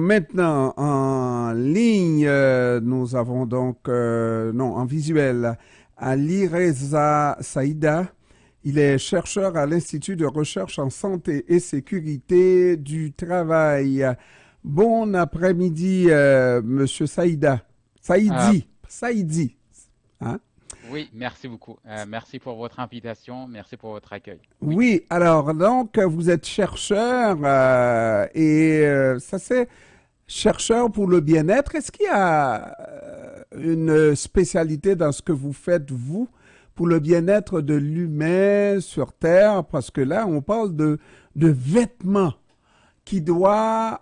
Maintenant, en ligne, nous avons donc, non, en visuel, Ali Reza Saïda. Il est chercheur à l'Institut de recherche en santé et sécurité du travail. Bon après-midi, Monsieur Saïda. Euh, Saïdi. Saïdi. Hein? oui, merci beaucoup. Merci pour votre invitation. Merci pour votre accueil. Oui. Oui, alors donc vous êtes chercheur et ça c'est chercheur pour le bien-être. Est-ce qu'il y a une spécialité dans ce que vous faites, vous, pour le bien-être de l'humain sur Terre? Parce que là, on parle de vêtements qui doivent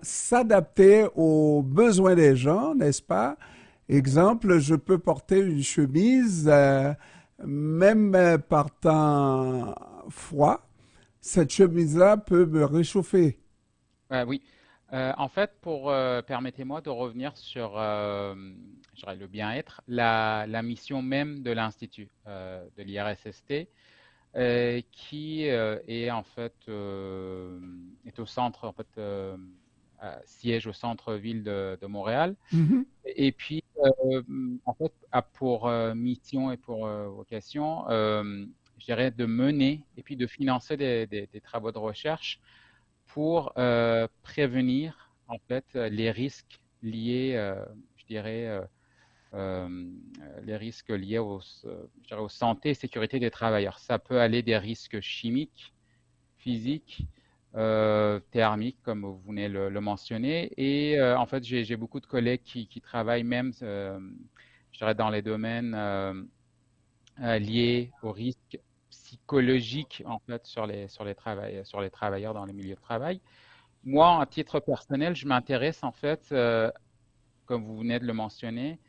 s'adapter aux besoins des gens, n'est-ce pas? Exemple, je peux porter une chemise, même par temps froid. Cette chemise-là peut me réchauffer. Oui. En fait, permettez-moi de revenir sur je dirais le bien-être, la mission même de l'Institut de l'IRSST, qui est en fait est au centre, en fait, siège au centre-ville de Montréal. Mhm. Et puis, en fait, a pour mission et pour vocation, je dirais, de mener et puis de financer des travaux de recherche pour prévenir en fait les risques liés, je dirais, euh, les risques liés je dirais, aux santé et sécurité des travailleurs. Ça peut aller des risques chimiques, physiques, thermiques, comme vous venez le mentionner. Et en fait, j'ai beaucoup de collègues qui travaillent même, je dirais, dans les domaines liés aux risques psychologiques en fait sur les travailleurs dans les milieux de travail. Moi, à titre personnel, je m'intéresse en fait, comme vous venez de le mentionner,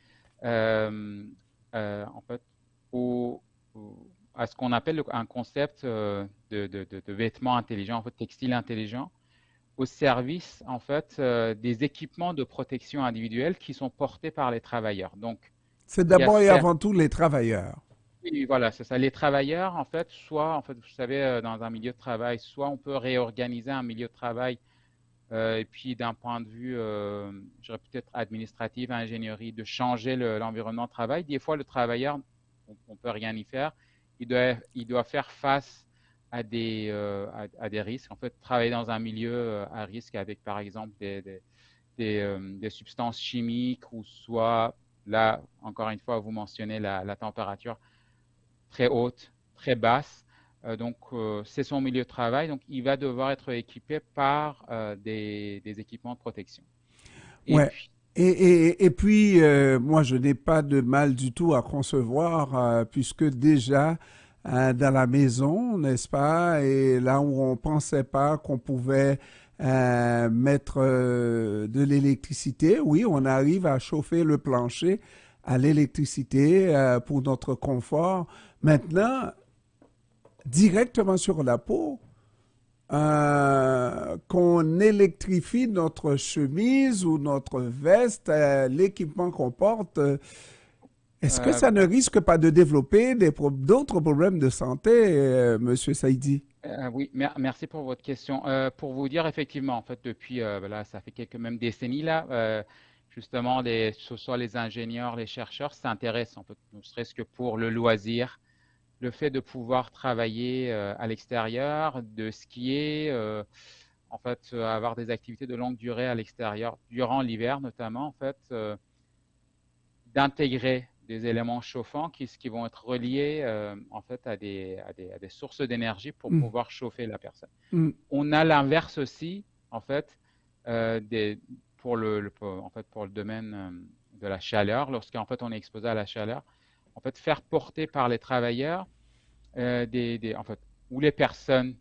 euh, en fait, au, à ce qu'on appelle un concept de vêtements intelligents, en fait, textile intelligent, au service en fait des équipements de protection individuelle qui sont portés par les travailleurs. Donc, C'est il y a d'abord et certes, avant tout les travailleurs. oui, voilà, c'est ça. Les travailleurs, en fait, soit, en fait, vous savez, dans un milieu de travail, soit on peut réorganiser un milieu de travail. Et puis d'un point de vue, je dirais peut-être administratif, ingénierie, de changer l'environnement de travail. Des fois, le travailleur, on ne peut rien y faire. Il doit faire face à des risques. En fait, travailler dans un milieu à risque avec, par exemple, des substances chimiques ou soit, là, encore une fois, vous mentionnez la température très haute, très basse. C'est son milieu de travail. Donc, il va devoir être équipé par des équipements de protection. Et Ouais. puis, Et puis, moi, je n'ai pas de mal du tout à concevoir, puisque déjà, dans la maison, n'est-ce pas, et là où on pensait pas qu'on pouvait mettre de l'électricité, oui, on arrive à chauffer le plancher à l'électricité pour notre confort. Maintenant, directement sur la peau, qu'on électrifie notre chemise ou notre veste, l'équipement qu'on porte, est-ce que euh, ça ne risque pas de développer d'autres problèmes de santé, Monsieur Saïdi? oui, merci pour votre question. Pour vous dire, effectivement, en fait, depuis, là, ça fait quelques même décennies, là, justement, ce soit les ingénieurs, les chercheurs s'intéressent, en fait, ne serait-ce que pour le loisir, le fait de pouvoir travailler à l'extérieur, de skier, en fait, avoir des activités de longue durée à l'extérieur, durant l'hiver notamment, en fait, d'intégrer des éléments chauffants qui vont être reliés en fait à des sources d'énergie pour Mm, pouvoir chauffer la personne. mm, On a l'inverse aussi, en fait, des, en fait, pour le domaine de la chaleur, lorsqu'en fait on est exposé à la chaleur, en fait, faire porter par les travailleurs en fait, ou les personnes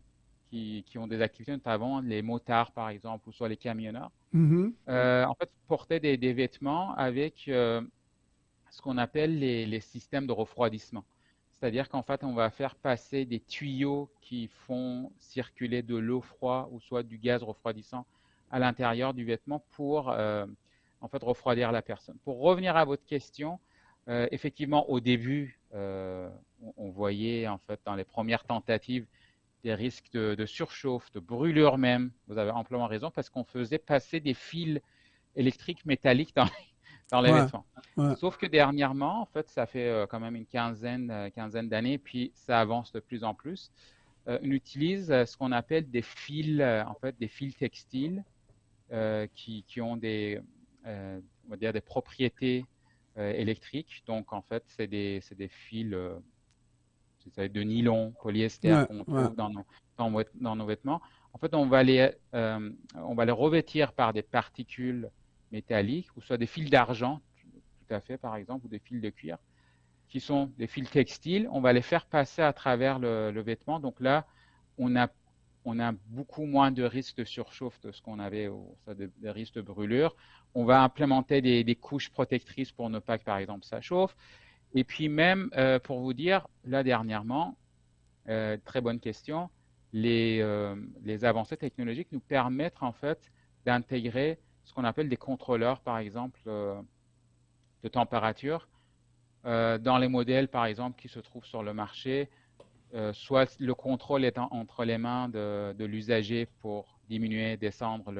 qui ont des activités, notamment les motards par exemple, ou soit les camionneurs, mhm, en fait, porter des vêtements avec ce qu'on appelle les systèmes de refroidissement. C'est-à-dire qu'en fait, on va faire passer des tuyaux qui font circuler de l'eau froide ou soit du gaz refroidissant à l'intérieur du vêtement pour en fait refroidir la personne. Pour revenir à votre question, effectivement, au début, on voyait en fait dans les premières tentatives des risques de surchauffe, de brûlure même. Vous avez amplement raison, parce qu'on faisait passer des fils électriques métalliques dans les Ouais, vêtements. ouais. Sauf que dernièrement, en fait, ça fait quand même une quinzaine d'années, puis ça avance de plus en plus. On utilise ce qu'on appelle des fils, en fait, des fils textiles qui ont on va dire des propriétés électriques. Donc, en fait, c'est des fils de nylon, polyester Ouais, qu'on ouais. trouve dans nos vêtements. En fait, on va les revêtir par des particules métalliques, ou soit des fils d'argent, tout à fait, par exemple, ou des fils de cuir, qui sont des fils textiles. On va les faire passer à travers le vêtement. Donc là, on a, on a beaucoup moins de risques de surchauffe de ce qu'on avait, ou de risques de brûlure. On va implémenter des couches protectrices pour ne pas que, par exemple, ça chauffe. Et puis même, pour vous dire, là dernièrement, très bonne question, les avancées technologiques nous permettent en fait d'intégrer ce qu'on appelle des contrôleurs, par exemple, de température dans les modèles, par exemple, qui se trouvent sur le marché. Soit le contrôle est entre les mains de l'usager pour diminuer, descendre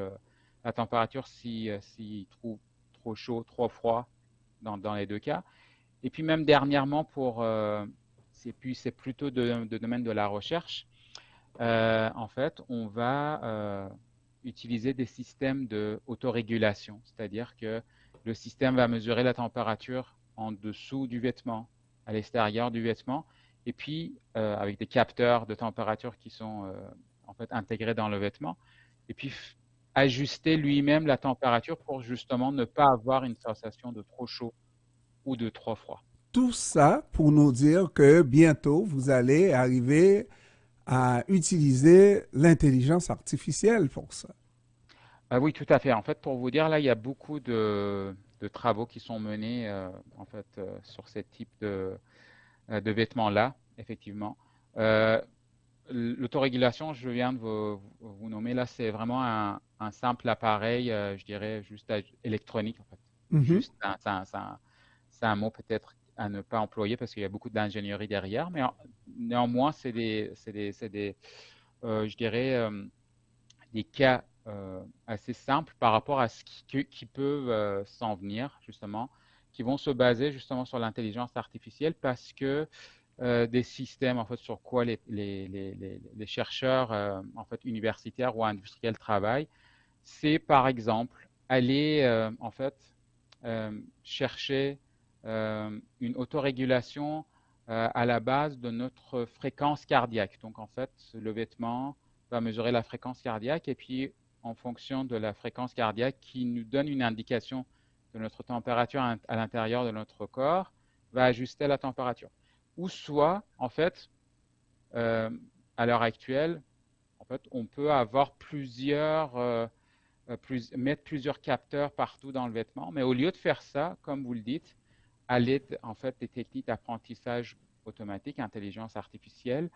la température s'il trouve trop chaud, trop froid dans les deux cas. Et puis même dernièrement, c'est plutôt de domaine de la recherche, en fait, on va utiliser des systèmes d'autorégulation, c'est-à-dire que le système va mesurer la température en dessous du vêtement, à l'extérieur du vêtement, et puis avec des capteurs de température qui sont en fait intégrés dans le vêtement, et puis ajuster lui-même la température pour justement ne pas avoir une sensation de trop chaud ou de trop froid. Tout ça pour nous dire que bientôt, vous allez arriver à utiliser l'intelligence artificielle pour ça. Ah oui, tout à fait. En fait, pour vous dire, là, il y a beaucoup de travaux qui sont menés en fait sur ce type de vêtements-là, effectivement. Euh, L'autorégulation, je viens de vous nommer là, c'est vraiment un simple appareil, je dirais juste électronique en fait. Mhm. Juste, c'est un mot peut-être à ne pas employer parce qu'il y a beaucoup d'ingénierie derrière, mais néanmoins, je dirais, des cas assez simples par rapport à ce qui peut s'en venir, justement, qui vont se baser justement sur l'intelligence artificielle parce que des systèmes en fait sur quoi les chercheurs en fait universitaires ou industriels travaillent, c'est par exemple aller en fait chercher une autorégulation à la base de notre fréquence cardiaque. Donc en fait, le vêtement va mesurer la fréquence cardiaque et puis en fonction de la fréquence cardiaque qui nous donne une indication de notre température à l'intérieur de notre corps, va ajuster la température. Ou soit, en fait, euh, à l'heure actuelle, en fait, on peut avoir mettre plusieurs capteurs partout dans le vêtement, mais au lieu de faire ça, comme vous le dites, à l'aide en fait des techniques d'apprentissage automatique, intelligence artificielle,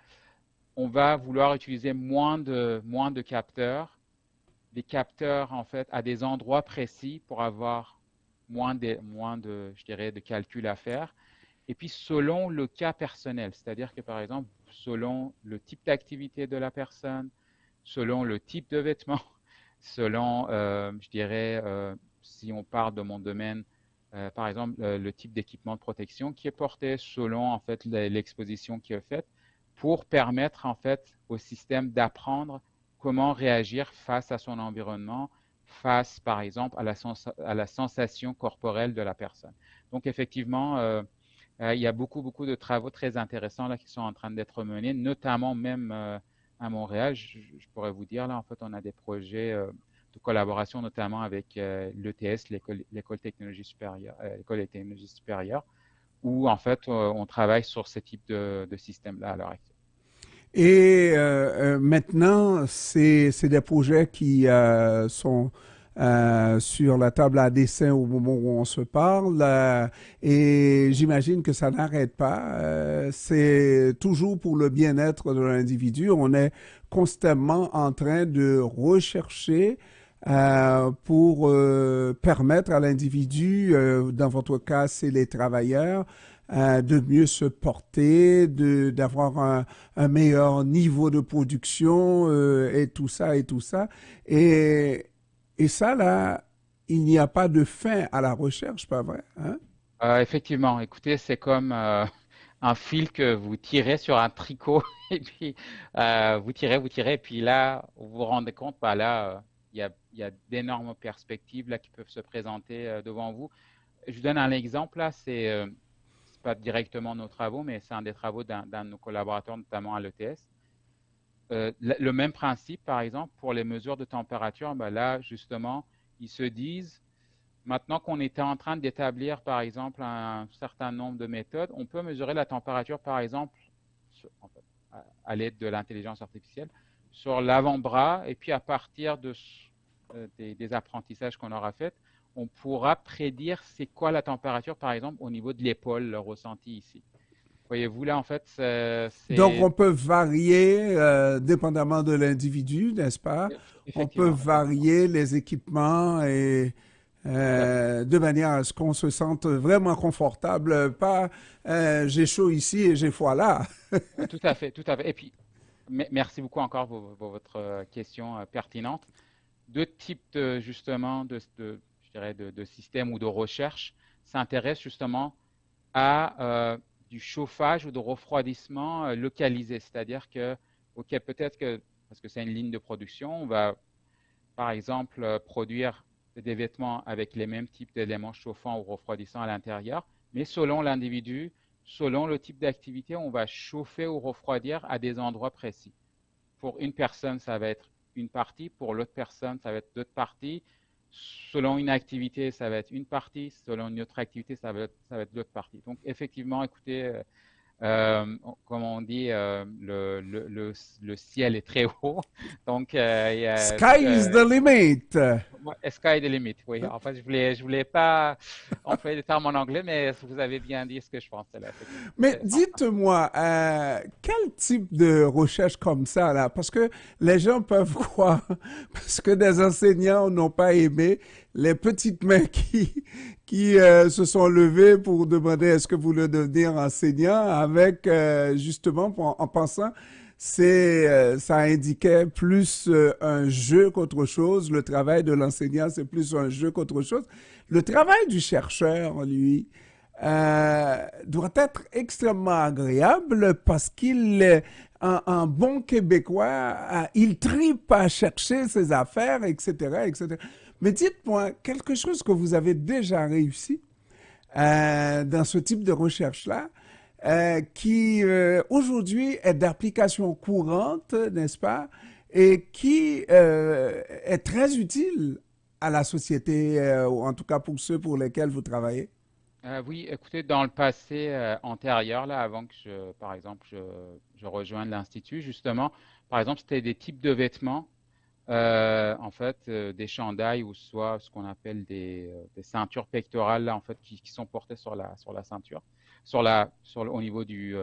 on va vouloir utiliser moins de capteurs, des capteurs en fait à des endroits précis pour avoir je dirais, de calculs à faire. Et puis selon le cas personnel, c'est-à-dire que par exemple, selon le type d'activité de la personne, selon le type de vêtements, selon, je dirais, si on parle de mon domaine, par exemple, le type d'équipement de protection qui est porté selon en fait l'exposition qui est faite pour permettre en fait au système d'apprendre comment réagir face à son environnement, face par exemple à la sensation corporelle de la personne. Donc effectivement, il y a beaucoup de travaux très intéressants là qui sont en train d'être menés, notamment même à Montréal. Je pourrais vous dire là, en fait, on a des projets de collaboration, notamment avec l'ETS, l'école l'école des technologies supérieures, où en fait on travaille sur ce type de système-là à l'heure actuelle. Et maintenant, c'est des projets qui sont sur la table à dessin au moment où on se parle. Et j'imagine que ça n'arrête pas. C'est toujours pour le bien-être de l'individu. On est constamment en train de rechercher pour permettre à l'individu, dans votre cas, c'est les travailleurs, de mieux se porter, d'avoir un meilleur niveau de production et tout ça et tout ça. Et, et ça, là, il n'y a pas de fin à la recherche, pas vrai? Hein? Effectivement, écoutez, c'est comme un fil que vous tirez sur un tricot et puis vous tirez, et puis là, vous vous rendez compte, bah là, il y a d'énormes perspectives là qui peuvent se présenter devant vous. Je vous donne un exemple là, c'est pas directement nos travaux, mais c'est un des travaux d'un de nos collaborateurs, notamment à l'ETS. Le même principe, par exemple, pour les mesures de température, bah là, justement, ils se disent, maintenant qu'on était en train d'établir, par exemple, un certain nombre de méthodes, on peut mesurer la température, par exemple, en fait, à l'aide de l'intelligence artificielle, sur l'avant-bras, et puis à partir des apprentissages qu'on aura faits, on pourra prédire c'est quoi la température, par exemple, au niveau de l'épaule, le ressenti ici. Voyez-vous, là, en fait, Donc, c'est on peut varier dépendamment de l'individu, n'est-ce pas? On peut effectivement, effectivement, varier les équipements et tout à fait. de manière à ce qu'on se sente vraiment confortable, pas j'ai chaud ici et j'ai froid là. Tout à fait, tout à fait. Et puis, merci beaucoup encore pour votre question pertinente. Deux types de, justement je dirais de systèmes ou de recherche s'intéressent justement à du chauffage ou de refroidissement localisé. C'est-à-dire que, OK, peut-être que, parce que c'est une ligne de production, on va, par exemple, produire des vêtements avec les mêmes types d'éléments chauffants ou refroidissants à l'intérieur, mais selon l'individu, selon le type d'activité, on va chauffer ou refroidir à des endroits précis. Pour une personne, ça va être une partie, pour l'autre personne, ça va être d'autres parties. Selon une activité, ça va être une partie, selon une autre activité, ça va être l'autre partie. Donc, effectivement, écoutez, comme on dit, le ciel est très haut. Donc, Sky is the limit. sky the limit, oui. En fait, je voulais pas employer des termes en anglais, mais vous avez bien dit ce que je pensais là, effectivement. Mais dites-moi, quel type de recherche comme ça, là? Parce que les gens peuvent croire, parce que des enseignants n'ont pas aimé les petites mains qui se sont levées pour demander est-ce que vous voulez devenir enseignant avec, justement, en pensant, ça indiquait plus un jeu qu'autre chose. Le travail de l'enseignant, c'est plus un jeu qu'autre chose. Le travail du chercheur, lui, doit être extrêmement agréable parce qu'il est un bon Québécois, il tripe à chercher ses affaires, etc., etc. Mais dites-moi, quelque chose que vous avez déjà réussi dans ce type de recherche-là, qui aujourd'hui est d'application courante, n'est-ce pas, et qui est très utile à la société, ou en tout cas pour ceux pour lesquels vous travaillez. Oui, écoutez, dans le passé antérieur, là, avant que par exemple, je rejoigne l'Institut, justement, par exemple, c'était des types de vêtements, en fait, des chandails ou soit ce qu'on appelle des ceintures pectorales, là, en fait, qui sont portées sur la ceinture, au niveau du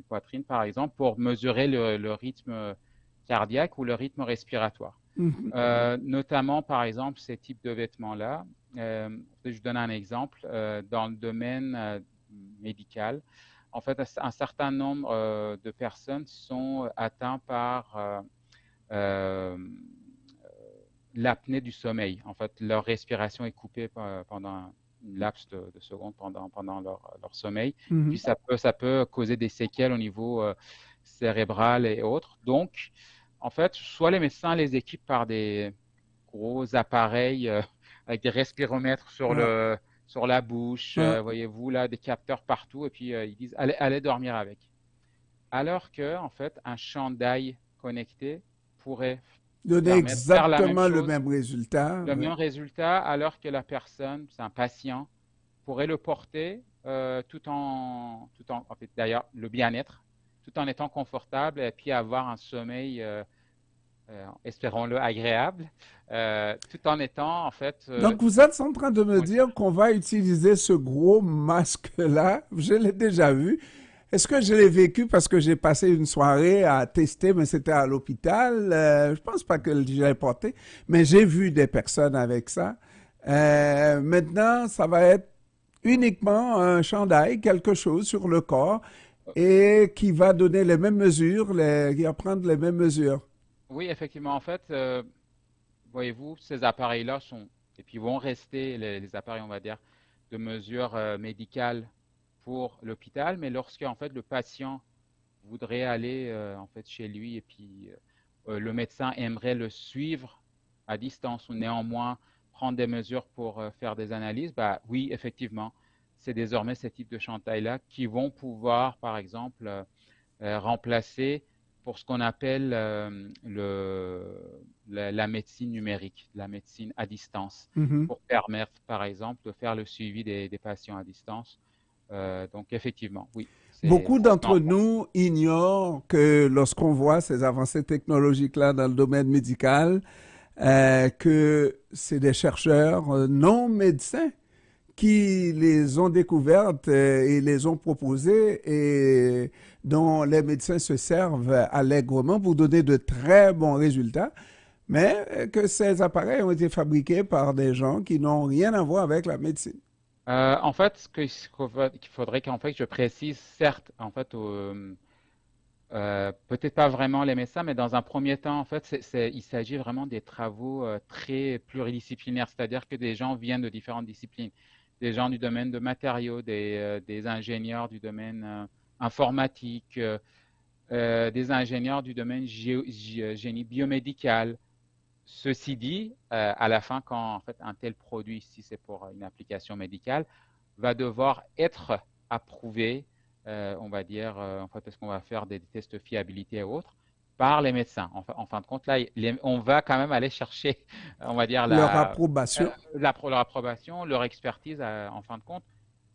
poitrine, par exemple, pour mesurer le rythme cardiaque ou le rythme respiratoire. Mhm. Notamment, par exemple, ces types de vêtements-là. Je donne un exemple. Dans le domaine médical, en fait, un certain nombre de personnes sont atteintes par euh, l'apnée du sommeil. En fait, leur respiration est coupée pendant un laps de secondes pendant leur sommeil. Puis Mhm. ça peut causer des séquelles au niveau cérébral et autres. Donc, en fait, soit les médecins les équipent par des gros appareils avec des respiromètres Ah, sur la bouche, ah. voyez-vous, là, des capteurs partout, et puis ils disent allez dormir avec. Alors que, en fait, un chandail connecté pourrait Donner permettre de faire la même exactement le chose, même résultat. le Ouais. même résultat, alors que la personne, c'est un patient, pourrait le porter en fait, d'ailleurs, le bien-être, tout en étant confortable et puis avoir un sommeil, espérons-le, agréable, tout en étant, en fait, Donc, vous êtes en train de me moins dire cher. qu'on va utiliser ce gros masque-là. Je l'ai déjà vu. Est-ce que je l'ai vécu parce que j'ai passé une soirée à tester, mais c'était à l'hôpital. Je pense pas que je l'ai porté, mais j'ai vu des personnes avec ça. Maintenant, ça va être Uniquement un chandail, quelque chose sur le corps et qui va donner les mêmes mesures, qui va prendre les mêmes mesures. Oui, effectivement, en fait, voyez-vous, ces appareils-là sont, et puis vont rester les appareils, on va dire, de mesure médicale pour l'hôpital, mais lorsque en fait le patient voudrait aller en fait chez lui et puis le médecin aimerait le suivre à distance ou néanmoins prendre des mesures pour faire des analyses, bah oui, effectivement, c'est désormais ces types de chantails-là qui vont pouvoir, par exemple, remplacer pour ce qu'on appelle la médecine numérique, la médecine à distance, Mhm. pour permettre, par exemple, de faire le suivi des patients à distance. Donc, effectivement, oui, Beaucoup ça se met en d'entre place. nous ignorent que lorsqu'on voit ces avancées technologiques-là dans le domaine médical, que c'est des chercheurs non médecins qui les ont découvertes et les ont proposées et dont les médecins se servent allègrement pour donner de très bons résultats, mais que ces appareils ont été fabriqués par des gens qui n'ont rien à voir avec la médecine. En fait, qu'il faudrait qu'en fait je précise, certes, en fait, peut-être pas vraiment les médecins, mais dans un premier temps, en fait, il s'agit vraiment des travaux très pluridisciplinaires, c'est-à-dire que des gens viennent de différentes disciplines, des gens du domaine de matériaux, des ingénieurs du domaine informatique, des ingénieurs du domaine génie biomédical. Ceci dit, à la fin, quand en fait un tel produit, si c'est pour une application médicale, va devoir être approuvé, on va dire, en fait, est-ce qu'on va faire des tests de fiabilité et autres, par les médecins. En fin de compte, là, on va quand même aller chercher, on va dire, Leur approbation. leur approbation, leur expertise, en fin de compte.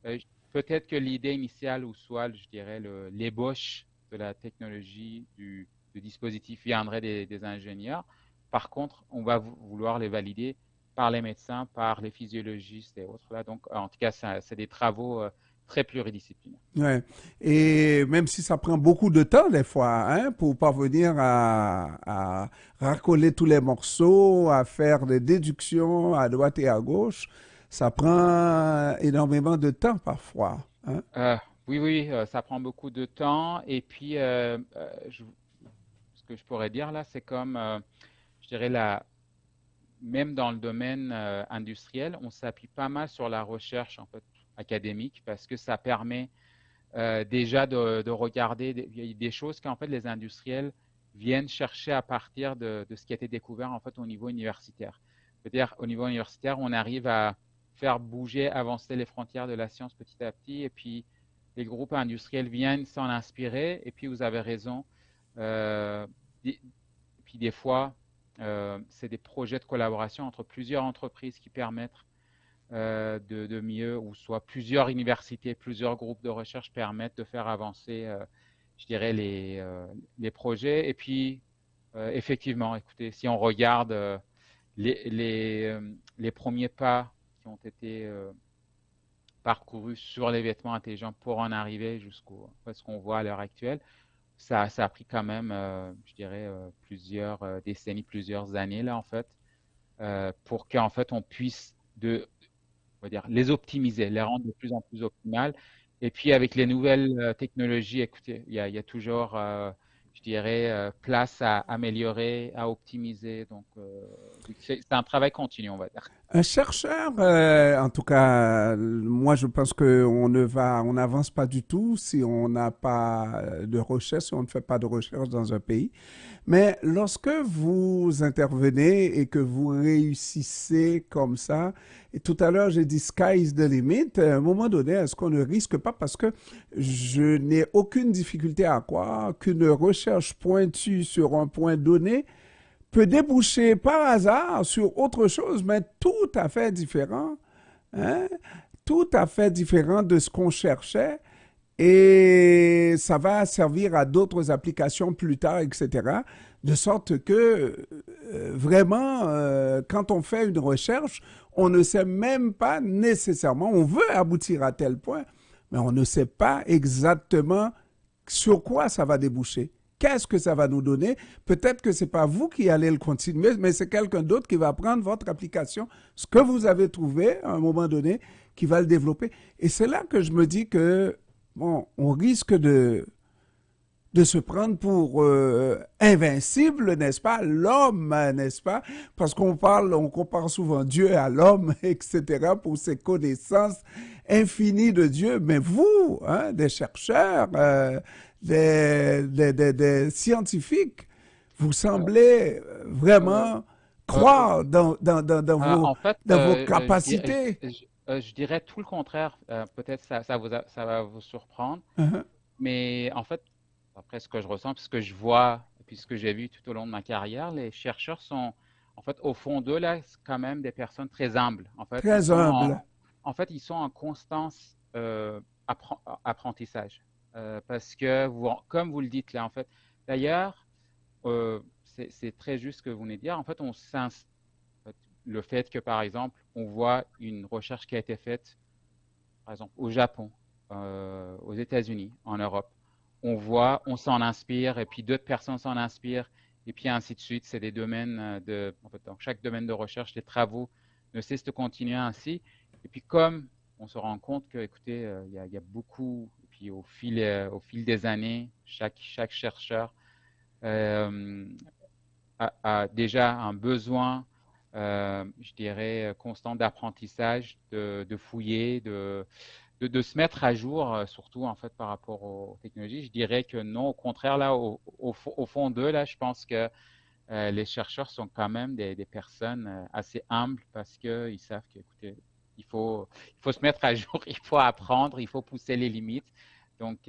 Euh, Peut-être que l'idée initiale, ou soit, je dirais, l'ébauche de la technologie du dispositif viendrait des ingénieurs. Par contre, on va vouloir les valider par les médecins, par les physiologistes et autres. Là. Donc, en tout cas, c'est des travaux très pluridisciplinaires. Ouais. Et même si ça prend beaucoup de temps des fois, hein, pour parvenir à racoler tous les morceaux, à faire des déductions à droite et à gauche, ça prend énormément de temps parfois, hein. Euh, oui, oui, ça prend beaucoup de temps. Et puis, ce que je pourrais dire là, c'est comme, je dirais, même dans le domaine industriel, on s'appuie pas mal sur la recherche en fait, académique parce que ça permet déjà de regarder des choses qu'en fait les industriels viennent chercher à partir de ce qui a été découvert en fait au niveau universitaire. C'est-à-dire au niveau universitaire, on arrive à faire bouger, avancer les frontières de la science petit à petit, et puis les groupes industriels viennent s'en inspirer. Et puis vous avez raison. Euh, et puis des fois, c'est des projets de collaboration entre plusieurs entreprises qui permettent de mieux, ou soit plusieurs universités, plusieurs groupes de recherche permettent de faire avancer, je dirais, les projets. Et puis, effectivement, écoutez, si on regarde les premiers pas qui ont été parcourus sur les vêtements intelligents pour en arriver jusqu'au ce qu'on voit à l'heure actuelle, ça a pris quand même, je dirais, plusieurs décennies, plusieurs années là en fait, pour qu'en fait on puisse on va dire, les optimiser, les rendre de plus en plus optimales. Et puis avec les nouvelles technologies, écoutez, il y a toujours, je dirais, place à améliorer, à optimiser. Donc, oui, c'est un travail continu, on va dire. Un chercheur, en tout cas, moi je pense on n'avance pas du tout si on n'a pas de recherche, si on ne fait pas de recherche dans un pays. Mais lorsque vous intervenez et que vous réussissez comme ça, et tout à l'heure j'ai dit sky is the limit, à un moment donné, est-ce qu'on ne risque pas, parce que je n'ai aucune difficulté à croire qu'une recherche pointue sur un point donné peut déboucher par hasard sur autre chose, mais tout à fait différent, hein? Tout à fait différent de ce qu'on cherchait et ça va servir à d'autres applications plus tard, etc. De sorte que vraiment, quand on fait une recherche, on ne sait même pas nécessairement, on veut aboutir à tel point, mais on ne sait pas exactement sur quoi ça va déboucher. qu'est-ce que ça va nous donner. Peut-être que ce n'est pas vous qui allez le continuer, mais c'est quelqu'un d'autre qui va prendre votre application, ce que vous avez trouvé à un moment donné, qui va le développer. Et c'est là que je me dis que, bon, on risque de se prendre pour invincible, n'est-ce pas? L'homme, n'est-ce pas? Parce on compare souvent Dieu à l'homme, etc., pour ses connaissances infinies de Dieu. Mais vous, hein, des chercheurs, des scientifiques, vous Euh, semblez euh, vraiment euh, croire En fait, dans vos capacités. je dirais tout le contraire. Peut-être ça va vous surprendre, Uh-huh. mais en fait, après ce que je ressens, puis ce que je vois, et puis ce que j'ai vu tout au long de ma carrière, les chercheurs sont, en fait, au fond d'eux, là, c'est quand même des personnes très humbles. En fait, Très humble. en fait, ils sont en constance apprentissage. Parce que, comme vous le dites là, en fait, d'ailleurs, c'est très juste ce que vous venez de dire. En fait, le fait que, par exemple, on voit une recherche qui a été faite, par exemple, au Japon, aux États-Unis, en Europe, on voit, on s'en inspire, et puis d'autres personnes s'en inspirent, et puis ainsi de suite. C'est des domaines en fait, dans chaque domaine de recherche, les travaux ne cessent de continuer ainsi. Et puis comme on se rend compte que, écoutez, il y a beaucoup, et puis au fil des années, chaque chercheur euh, a déjà un besoin, je dirais, constant d'apprentissage, de fouiller, de se mettre à jour, surtout en fait par rapport aux technologies. Je dirais que non, au contraire, là, au fond d'eux, là, je pense que les chercheurs sont quand même des personnes assez humbles parce qu'ils savent que, écoutez, il faut se mettre à jour, il faut apprendre, il faut pousser les limites. Donc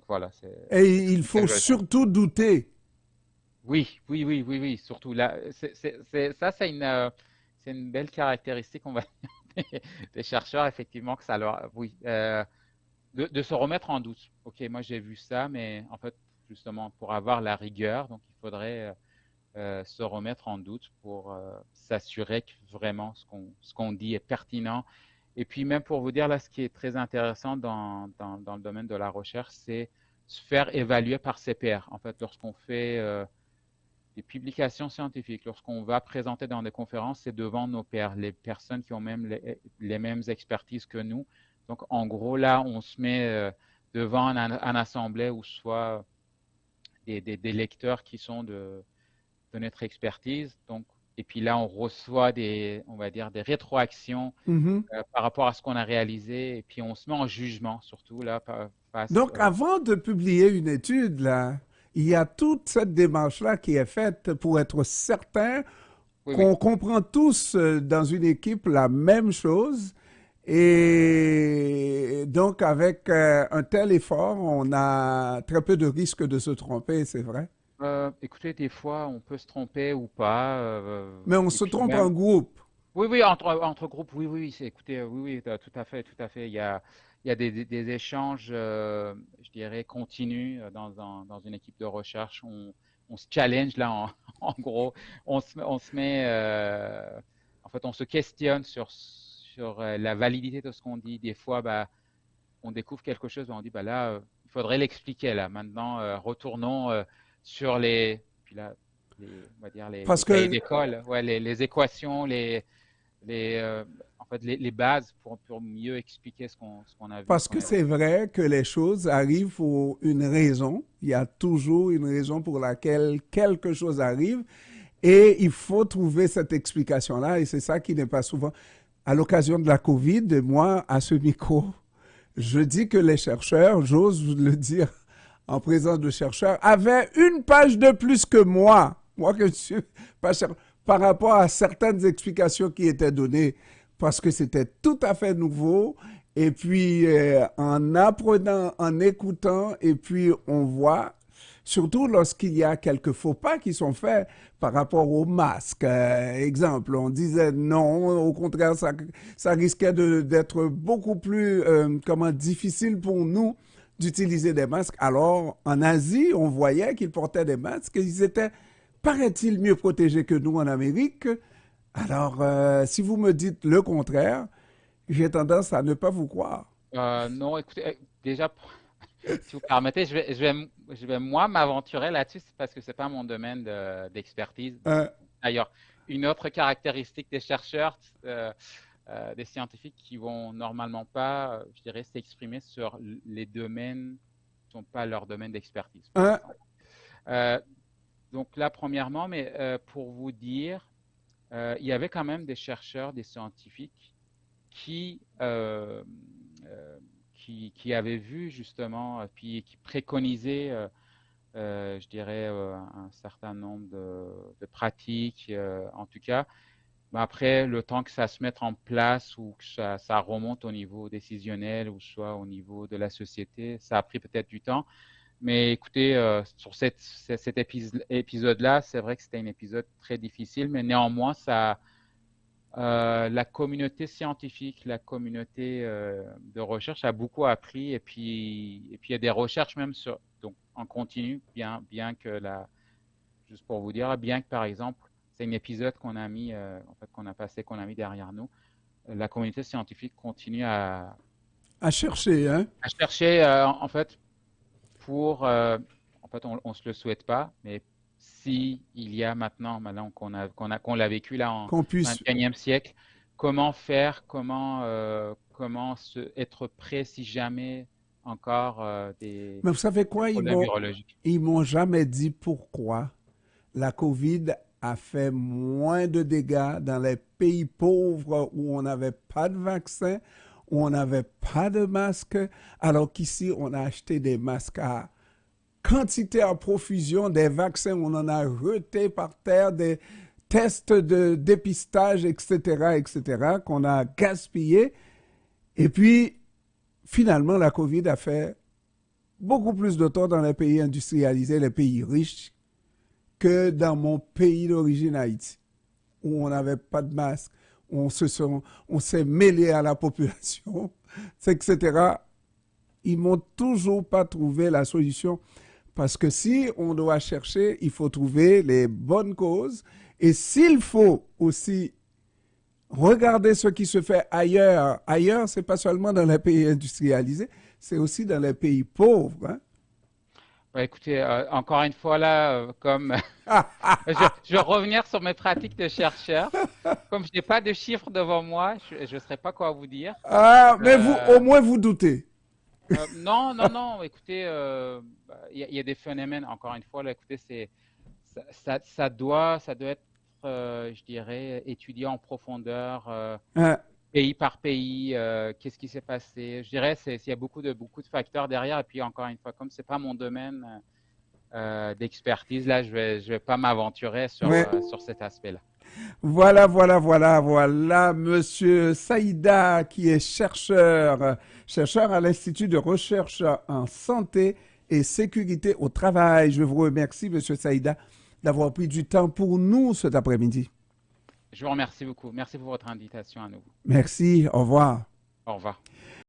voilà, c'est Et il comme ça faut que je le sens. surtout douter. Oui, oui, oui, oui, oui, surtout là, ça, c'est une belle caractéristique, on va dire, des chercheurs, effectivement, que ça leur, oui, de se remettre en doute. Ok, moi j'ai vu ça, mais en fait, justement, pour avoir la rigueur, donc il faudrait se remettre en doute pour s'assurer que vraiment ce qu'on dit est pertinent. Et puis même pour vous dire là, ce qui est très intéressant dans le domaine de la recherche, c'est se faire évaluer par ses pairs. En fait, lorsqu'on fait des publications scientifiques, lorsqu'on va présenter dans des conférences, c'est devant nos pairs, les personnes qui ont même les mêmes expertises que nous. Donc, en gros, là, on se met devant un assemblée où soit des lecteurs qui sont de notre expertise. Donc, et puis là, on reçoit on va dire, des rétroactions Mhm. par rapport à ce qu'on a réalisé. Et puis, on se met en jugement, surtout là, face. Donc, avant de publier une étude, là, il y a toute cette démarche-là qui est faite pour être certain Oui, oui. qu'on comprend tous dans une équipe la même chose. Et donc, avec un tel effort, on a très peu de risques de se tromper, c'est vrai. Écoutez, des fois, on peut se tromper ou pas. Mais on Et se puis trompe en même, groupe. oui, oui, entre groupes, oui, oui, écoutez, oui, oui, tout à fait, tout à fait. Il y a des échanges, je dirais, continus dans une équipe de recherche. On se challenge là, en gros. On se met, en fait, on se questionne sur la validité de ce qu'on dit. Des fois, bah, on découvre quelque chose, on dit, bah là, il faudrait l'expliquer là. Maintenant, retournons sur puis là, on va dire les Parce cahiers que d'école, ouais, les équations, en fait, les bases pour mieux expliquer ce qu'on a vu, ce Parce qu'on que a c'est vécu. vrai que les choses arrivent pour une raison. Il y a toujours une raison pour laquelle quelque chose arrive. Et il faut trouver cette explication-là. Et c'est ça qui n'est pas souvent. À l'occasion de la COVID, moi, à ce micro, je dis que les chercheurs, j'ose le dire en présence de chercheurs, avaient une page de plus que moi que je suis pas chercheur, par rapport à certaines explications qui étaient données, parce que c'était tout à fait nouveau. Et puis, en apprenant, en écoutant, et puis on voit, surtout lorsqu'il y a quelques faux pas qui sont faits par rapport au masque. Exemple, on disait non, au contraire, ça risquait d'être beaucoup plus comment, difficile pour nous d'utiliser des masques. Alors, en Asie, on voyait qu'ils portaient des masques et ils étaient, paraît-il, mieux protégés que nous en Amérique. Alors, si vous me dites le contraire, j'ai tendance à ne pas vous croire. Non, écoutez, déjà, Si vous permettez, je vais moi m'aventurer là-dessus parce que c'est pas mon domaine d'expertise. Euh, D'ailleurs, une autre caractéristique des chercheurs, des scientifiques qui vont normalement pas, je dirais, s'exprimer sur les domaines qui ne sont pas leur domaine d'expertise, par euh, exemple. Euh, donc là, premièrement, mais pour vous dire, il y avait quand même des chercheurs, des scientifiques qui, euh, euh, qui avaient vu justement, puis qui préconisaient, je dirais, un certain nombre de pratiques, en tout cas. Mais après, le temps que ça se mette en place ou que ça remonte au niveau décisionnel ou soit au niveau de la société, ça a pris peut-être du temps. Mais écoutez, sur cet épisode-là, c'est vrai que c'était un épisode très difficile, mais néanmoins, la communauté scientifique, la communauté de recherche a beaucoup appris. Et puis il y a des recherches même donc en continu, bien que juste pour vous dire, bien que par exemple, c'est un épisode qu'on a mis, en fait, qu'on a mis derrière nous. La communauté scientifique continue à chercher, hein? à chercher, en fait, en fait, on se le souhaite pas, mais si il y a maintenant qu'on l'a vécu là en Qu'on puisse. 21e siècle, comment faire, comment être prêt si jamais encore Mais vous savez des quoi? problèmes urologiques. Ils m'ont jamais dit pourquoi la COVID a fait moins de dégâts dans les pays pauvres où on n'avait pas de vaccin, où on n'avait pas de masque, alors qu'ici, on a acheté des masques à quantité à profusion, des vaccins, on en a jeté par terre, des tests de dépistage, etc., qu'on a gaspillé. Et puis, finalement, la COVID a fait beaucoup plus de tort dans les pays industrialisés, les pays riches, que dans mon pays d'origine, Haïti, où on n'avait pas de masque, où on s'est mêlé à la population, etc. Ils m'ont toujours pas trouvé la solution. Parce que si on doit chercher, il faut trouver les bonnes causes. Et s'il faut aussi regarder ce qui se fait ailleurs, ailleurs, c'est pas seulement dans les pays industrialisés, c'est aussi dans les pays pauvres. Hein. Bah, écoutez, encore une fois là, comme je vais revenir sur mes pratiques de chercheur. Comme je n'ai pas de chiffres devant moi, je ne saurais pas quoi vous dire. Ah, mais vous, Euh, au moins, vous doutez. non, non, non. Écoutez, il y a des phénomènes. Encore une fois, là, écoutez, ça doit être, je dirais, étudié en profondeur, Ah, pays par pays. Qu'est-ce qui s'est passé? Je dirais, il y a beaucoup de facteurs derrière. Et puis, encore une fois, comme c'est pas mon domaine d'expertise, là, je vais pas m'aventurer ouais. sur cet aspect-là. Voilà, Monsieur Saïda, qui est chercheur à l'Institut de recherche en santé et sécurité au travail. Je vous remercie, Monsieur Saïda, d'avoir pris du temps pour nous cet après-midi. Je vous remercie beaucoup. Merci pour votre invitation à nouveau. Merci, au revoir. Au revoir.